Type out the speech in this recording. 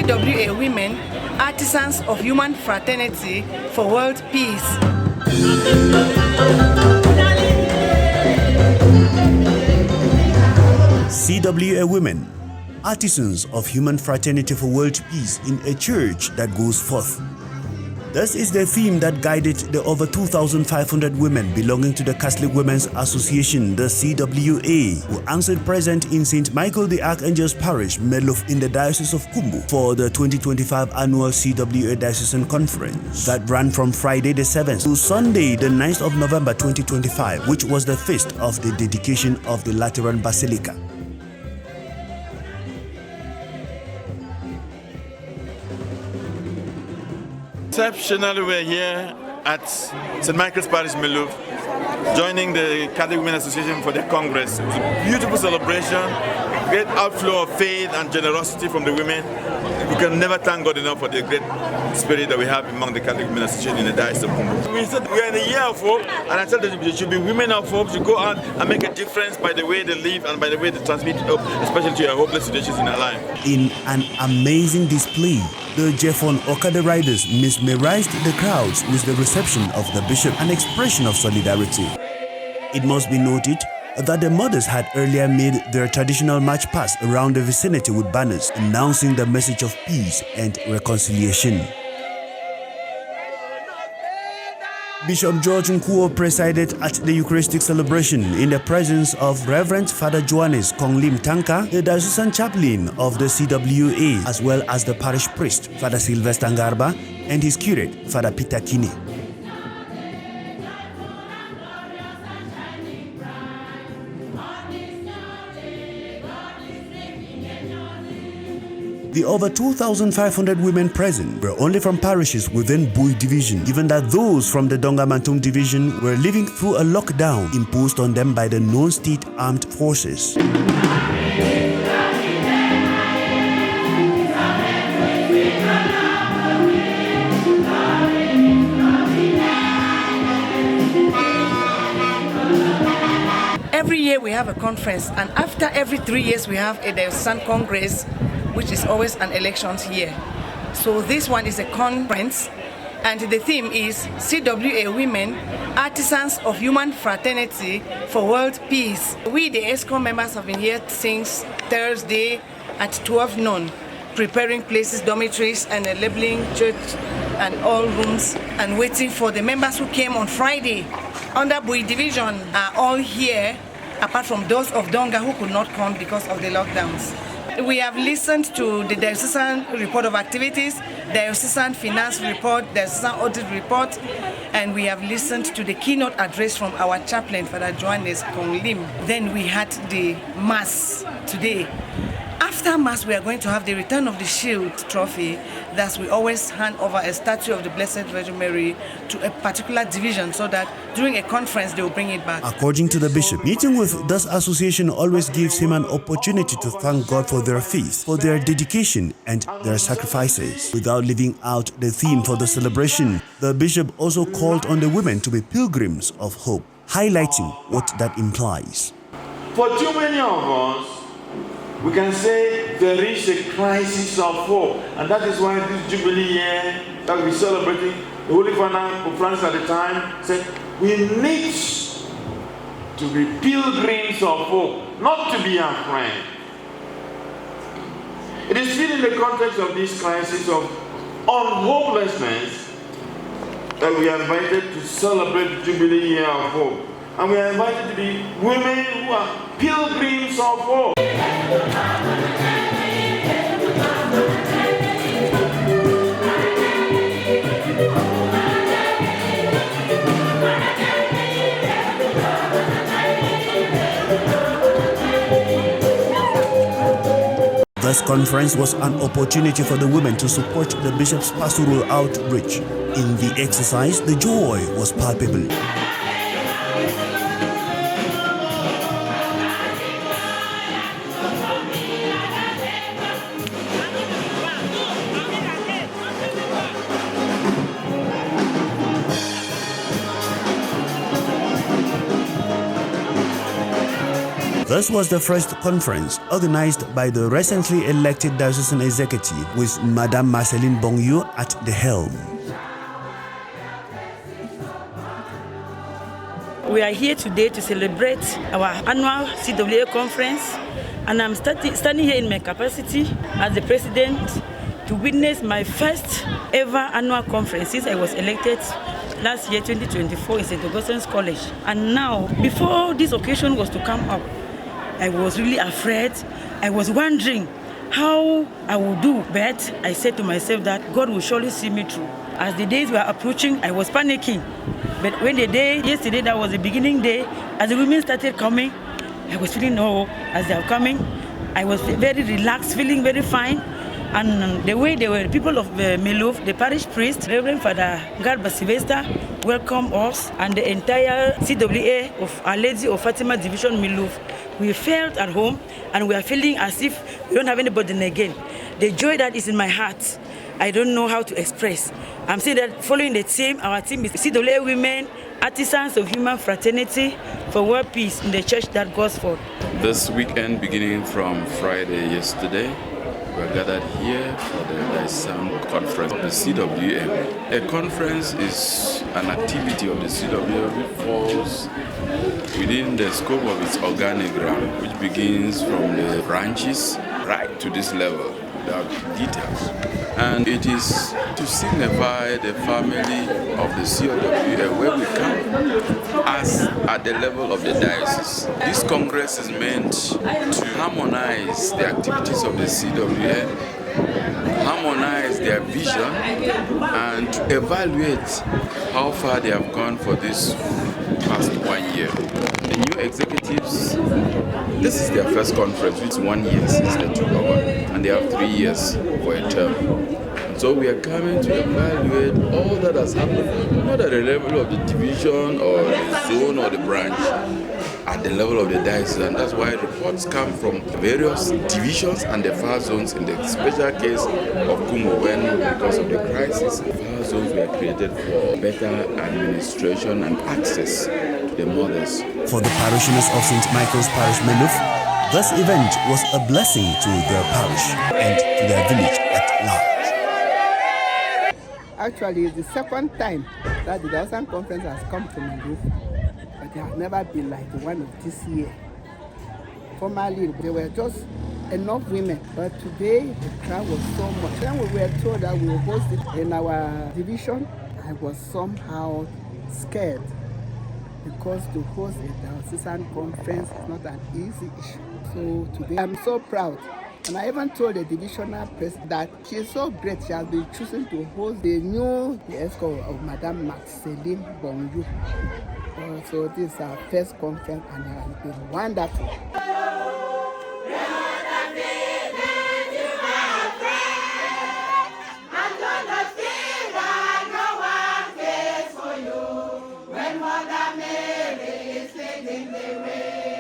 CWA women, artisans of human fraternity for world peace. CWA women, artisans of human fraternity for world peace in a church that goes forth. This is the theme that guided the over 2,500 women belonging to the Catholic Women's Association, the CWA, who answered present in St. Michael the Archangel's Parish, Meluf, in the Diocese of Kumbo for the 2025 annual CWA Diocesan Conference that ran from Friday the 7th to Sunday the 9th of November 2025, which was the feast of the dedication of the Lateran Basilica. Exceptionally, we're here at St. Michael's Parish, Meluf, joining the Catholic Women's Association for their Congress. It was a beautiful celebration, great outflow of faith and generosity from the women. We can never thank God enough for the great spirit that we have among the Catholic Women's Association in the Diocese of Kumbo. We said we are in a year of hope, and I said that there should be women of hope to go out and make a difference by the way they live and by the way they transmit hope, especially to our hopeless situations in our life. In an amazing display, the Jeffon Okada riders mesmerized the crowds with the reception of the bishop, an expression of solidarity. It must be noted that the mothers had earlier made their traditional march pass around the vicinity with banners announcing the message of peace and reconciliation. Bishop George Nkuo presided at the Eucharistic celebration in the presence of Reverend Father Johannes Konglim Tanka, the Diocesan chaplain of the CWA, as well as the parish priest, Father Sylvester Ngarba, and his curate, Father Peter Kine. The over 2,500 women present were only from parishes within Bui Division, given that those from the Dongamantung Division were living through a lockdown imposed on them by the non-state armed forces. Every year we have a conference, and after every 3 years we have a Diocesan Congress, which is always an elections year. So this one is a conference, and the theme is CWA Women, Artisans of Human Fraternity for World Peace. We, the ESCOM members, have been here since Thursday at 12 noon, preparing places, dormitories, and labeling church and all rooms, and waiting for the members who came on Friday under Bui Division are all here, apart from those of Donga who could not come because of the lockdowns. We have listened to the Diocesan report of activities, Diocesan finance report, Diocesan audit report, and we have listened to the keynote address from our chaplain, Father Johannes Konglim. Then we had the Mass today. After Mass, we are going to have the return of the shield trophy. Thus, we always hand over a statue of the Blessed Virgin Mary to a particular division so that during a conference, they will bring it back. According to the bishop, meeting with this association always gives him an opportunity to thank God for their faith, for their dedication and their sacrifices. Without leaving out the theme for the celebration, the bishop also called on the women to be pilgrims of hope, highlighting what that implies. For too many of us, we can say there is a crisis of hope, and that is why this Jubilee year that we're celebrating, the Holy Father Pope Francis at the time said, we need to be pilgrims of hope, not to be afraid. It is still in the context of this crisis of unhopelessness that we are invited to celebrate the Jubilee year of hope. And we are invited to be women who are pilgrims of hope. This conference was an opportunity for the women to support the bishop's pastoral outreach. In the exercise, the joy was palpable. This was the first conference organized by the recently elected Diocesan Executive with Madame Marceline Bongyo at the helm. We are here today to celebrate our annual CWA conference, and I'm standing here in my capacity as the president to witness my first ever annual conference since I was elected last year, 2024, in St. Augustine's College. And now, before this occasion was to come up, I was really afraid. I was wondering how I would do, but I said to myself that God will surely see me through. As the days were approaching, I was panicking. But when yesterday, that was the beginning day, as the women started coming, I was feeling, as they are coming, I was very relaxed, feeling very fine. And the way they were, people of Meluf, the parish priest, Reverend Father Garba Sylvester, welcomed us, and the entire CWA of Our Lady of Fatima Division Meluf. We felt at home, and we are feeling as if we don't have anybody again. The joy that is in my heart, I don't know how to express. I'm saying that following the team, our team is CWA Women, Artisans of Human Fraternity for World Peace in the church that goes forth. This weekend, beginning from Friday yesterday, we are gathered here for the Diocesan conference of the CWA. A conference is an activity of the CWA which falls within the scope of its organigram, which begins from the branches right to this level, without details. And it is to signify the family of the CWA where we come as at the level of the diocese. This congress is meant to harmonize the activities of the CWA, harmonize their vision, and to evaluate how far they have gone for this past 1 year. The new executives, this is their first conference, which is 1 year since they took over, and they have 3 years for a term. And so we are coming to evaluate all that has happened, not at the level of the division or the zone or the branch, at the level of the diocese. And that's why reports come from various divisions and the far zones. In the special case of Kumbo, when because of the crisis, far zones were created for better administration and access to the mothers. For the parishioners of St. Michael's Parish Meluf, this event was a blessing to their parish and to their village at large. Actually, it's the second time that the Diocesan Conference has come to Meluf, but it has never been like the one of this year. Formerly, there were just enough women, but today the crowd was so much. When we were told that we will host it in our division, I was somehow scared, because to host a Diocesan Conference is not an easy issue. So today I'm so proud. And I even told the divisional president that she is so great. She has been chosen to host the new escort of Madame Marceline Bongyo. So this is our first conference, and it has been wonderful.